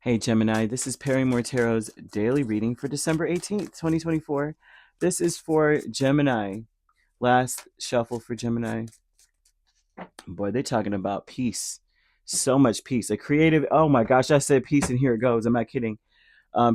Hey Gemini, this is Perrymore Tarot's daily reading for December 18th, 2024. This is for Gemini. Last shuffle for Gemini. Boy, they're talking about peace. So much peace. A creative, oh my gosh, I said peace and here it goes. I'm not kidding.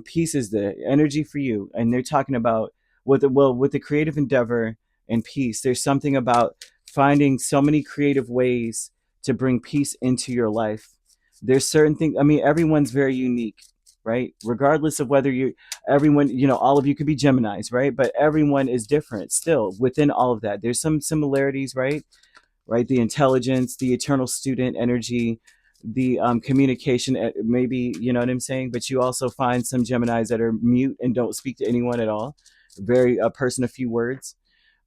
Peace is the energy for you. And they're talking about with the creative endeavor and peace, there's something about finding so many creative ways to bring peace into your life. There's certain things, I mean, everyone's very unique, right? Regardless of whether everyone, all of you could be Geminis, right? But everyone is different still within all of that. There's some similarities, right? Right? The intelligence, the eternal student energy, the communication, maybe, you know what I'm saying? But you also find some Geminis that are mute and don't speak to anyone at all. Very a person, a few words.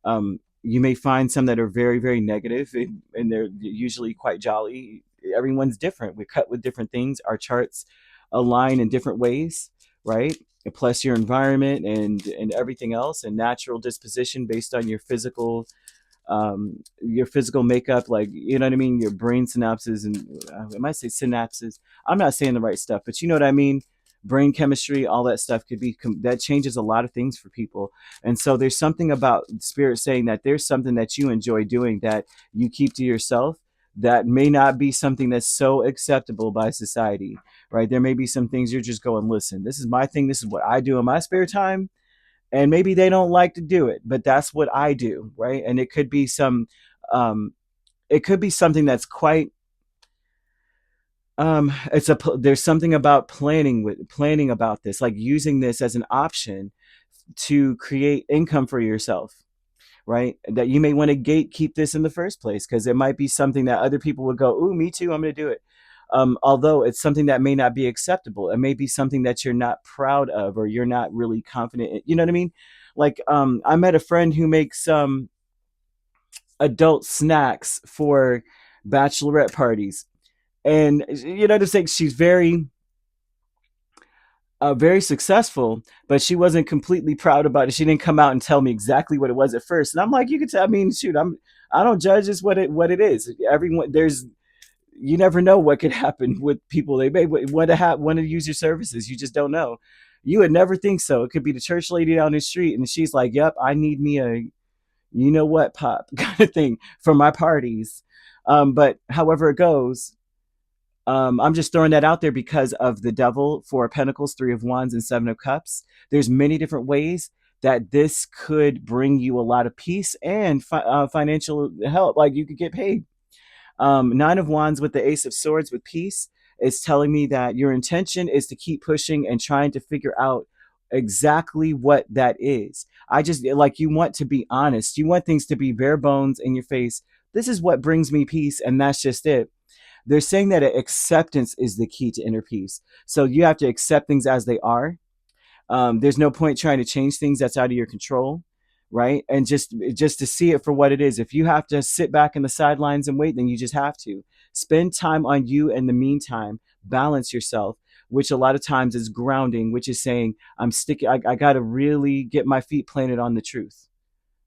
You may find some that are very, very negative, and they're usually quite jolly. Everyone's different. We're cut with different things. Our charts align in different ways, right? Plus your environment and everything else, and natural disposition based on your physical makeup, like, you know what I mean, your brain synapses, and I might say synapses. I'm not saying the right stuff, but you know what I mean. Brain chemistry, all that stuff could be that changes a lot of things for people. And so there's something about spirit saying that there's something that you enjoy doing that you keep to yourself that may not be something that's so acceptable by society, right? There may be some things you're just going, listen, this is my thing, this is what I do in my spare time, and maybe they don't like to do it, but that's what I do, right? And it could be um it could be something that's quite there's something about planning about this, like using this as an option to create income for yourself, right? That you may want to gatekeep this in the first place because it might be something that other people would go, ooh, me too, I'm going to do it. Although it's something that may not be acceptable, it may be something that you're not proud of or you're not really confident in, you know what I mean? Like, I met a friend who makes adult snacks for bachelorette parties, and you know, to say she's very successful, but she wasn't completely proud about it. She didn't come out and tell me exactly what it was at first. And I'm like, you could tell. I mean, shoot, I don't judge. It's what it is. Everyone, there's, you never know what could happen with people. They may want to use your services. You just don't know. You would never think so. It could be the church lady down the street, and she's like, "Yep, I need me a, you know what, pop," kind of thing for my parties. But however it goes, I'm just throwing that out there because of the devil, Four of Pentacles, Three of Wands, and Seven of Cups. There's many different ways that this could bring you a lot of peace and financial help. Like, you could get paid. Nine of Wands with the Ace of Swords with peace is telling me that your intention is to keep pushing and trying to figure out exactly what that is. I just like, you want to be honest. You want things to be bare bones in your face. This is what brings me peace, and that's just it. They're saying that acceptance is the key to inner peace. So you have to accept things as they are. There's no point trying to change things that's out of your control, right? And just to see it for what it is. If you have to sit back in the sidelines and wait, then you just have to spend time on you. In the meantime, balance yourself, which a lot of times is grounding, which is saying, I'm sticking. I got to really get my feet planted on the truth,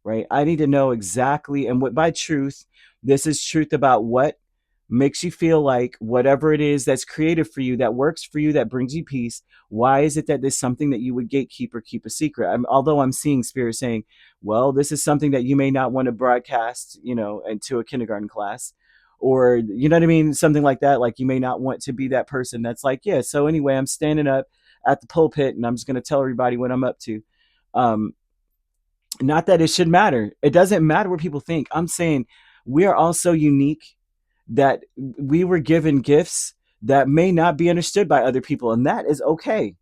right? I need to know exactly, and what by truth, this is truth about what makes you feel like whatever it is that's creative for you, that works for you, that brings you peace. Why is it that there's something that you would gatekeep or keep a secret? Although I'm seeing spirit saying, well, this is something that you may not want to broadcast, into a kindergarten class, or, you know what I mean? Something like that. Like, you may not want to be that person that's like, yeah, so anyway, I'm standing up at the pulpit and I'm just going to tell everybody what I'm up to. Um, Not that it should matter. It doesn't matter what people think. I'm saying we are all so unique that we were given gifts that may not be understood by other people, and that is okay,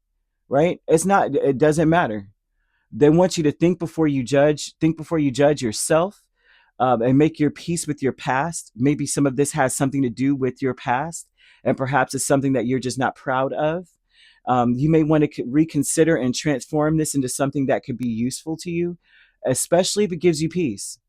right? It doesn't matter. They want you to think before you judge yourself, and make your peace with your past. Maybe some of this has something to do with your past, and perhaps it's something that you're just not proud of. You may want to reconsider and transform this into something that could be useful to you, especially if it gives you peace,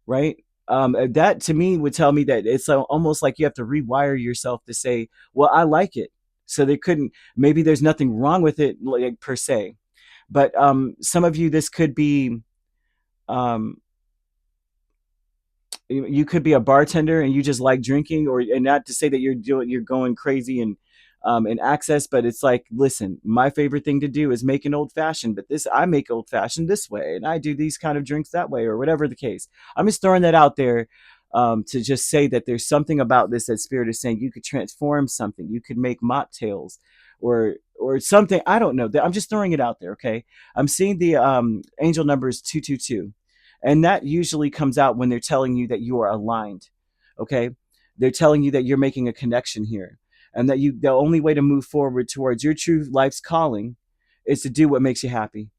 right? That to me would tell me that it's almost like you have to rewire yourself to say, well, I like it. So they couldn't, maybe there's nothing wrong with it, like, per se. But some of you, this could be, um, you could be a bartender and you just like drinking, or, and not to say that you're going crazy and and access. But it's like, listen, my favorite thing to do is make an old fashioned, but this, I make old fashioned this way, and I do these kind of drinks that way, or whatever the case. I'm just throwing that out there, to just say that there's something about this that spirit is saying you could transform something, you could make mocktails, or something. I don't know. I'm just throwing it out there. Okay, I'm seeing the angel numbers 222, and that usually comes out when they're telling you that you are aligned. Okay, they're telling you that you're making a connection here, and that the only way to move forward towards your true life's calling is to do what makes you happy.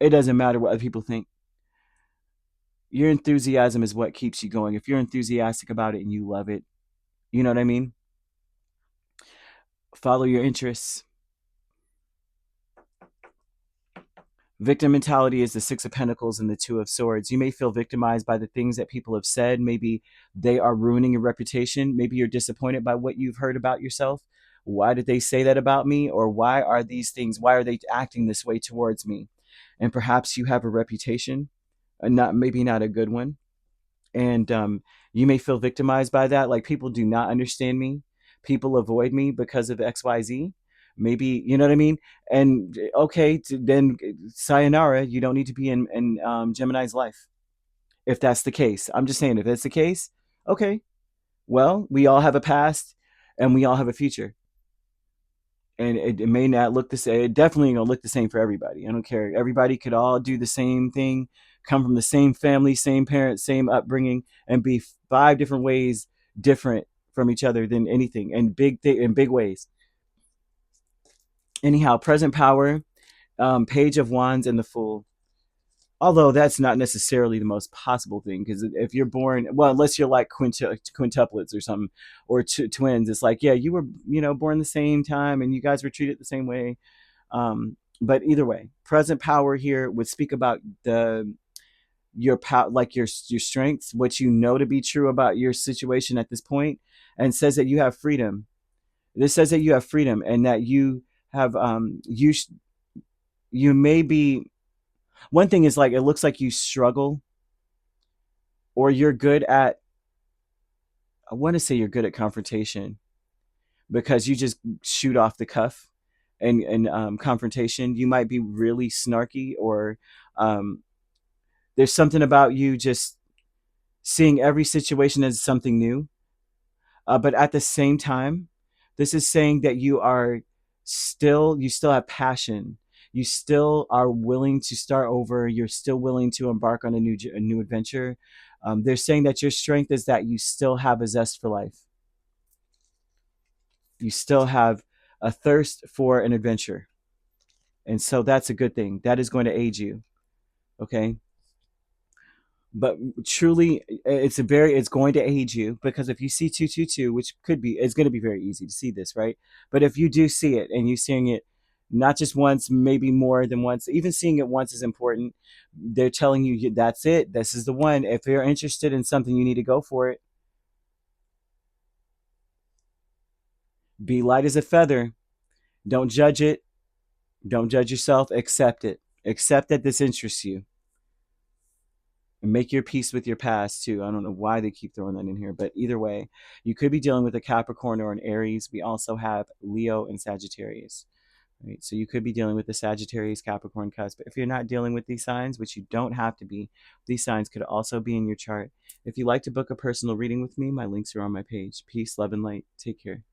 It doesn't matter what other people think. Your enthusiasm is what keeps you going. If you're enthusiastic about it and you love it, you know what I mean? Follow your interests. Victim mentality is the Six of Pentacles and the Two of Swords. You may feel victimized by the things that people have said. Maybe they are ruining your reputation. Maybe you're disappointed by what you've heard about yourself. Why did they say that about me? Or why are these things, why are they acting this way towards me? And perhaps you have a reputation, not maybe not a good one. And you may feel victimized by that. Like, people do not understand me. People avoid me because of XYZ. Maybe, you know what I mean? And okay, then sayonara, you don't need to be in Gemini's life if that's the case. I'm just saying, if it's the case, okay, well, we all have a past and we all have a future. And it may not look the same. It definitely ain't gonna look the same for everybody. I don't care. Everybody could all do the same thing, come from the same family, same parents, same upbringing, and be five different ways different from each other than anything, and in big ways. Anyhow, present power, Page of Wands, and the Fool. Although that's not necessarily the most possible thing, because if you're born, well, unless you're like quintuplets or something, or twins, it's like, yeah, you were, born the same time and you guys were treated the same way. But either way, present power here would speak about your power, like your strengths, what you know to be true about your situation at this point, and says that you have freedom. This says that you have freedom, and that you have you may be. One thing is, like, it looks like you struggle, or you're good at. I want to say you're good at confrontation, because you just shoot off the cuff, and confrontation. You might be really snarky, or um, there's something about you just seeing every situation as something new. But at the same time, this is saying that you still have passion. You still are willing to start over. You're still willing to embark on a new adventure. They're saying that your strength is that you still have a zest for life. You still have a thirst for an adventure. And so that's a good thing. That is going to aid you. Okay. But truly, it's going to aid you, because if you see 222, which could be, it's going to be very easy to see this, right? But if you do see it, and you're seeing it not just once, maybe more than once, even seeing it once is important. They're telling you, that's it, this is the one. If you're interested in something, you need to go for it. Be light as a feather. Don't judge it. Don't judge yourself. Accept it. Accept that this interests you, and make your peace with your past too. I don't know why they keep throwing that in here, but either way, you could be dealing with a Capricorn or an Aries. We also have Leo and Sagittarius. Right? So you could be dealing with the Sagittarius Capricorn cusp. But if you're not dealing with these signs, which you don't have to be, these signs could also be in your chart. If you'd like to book a personal reading with me, my links are on my page. Peace, love, and light. Take care.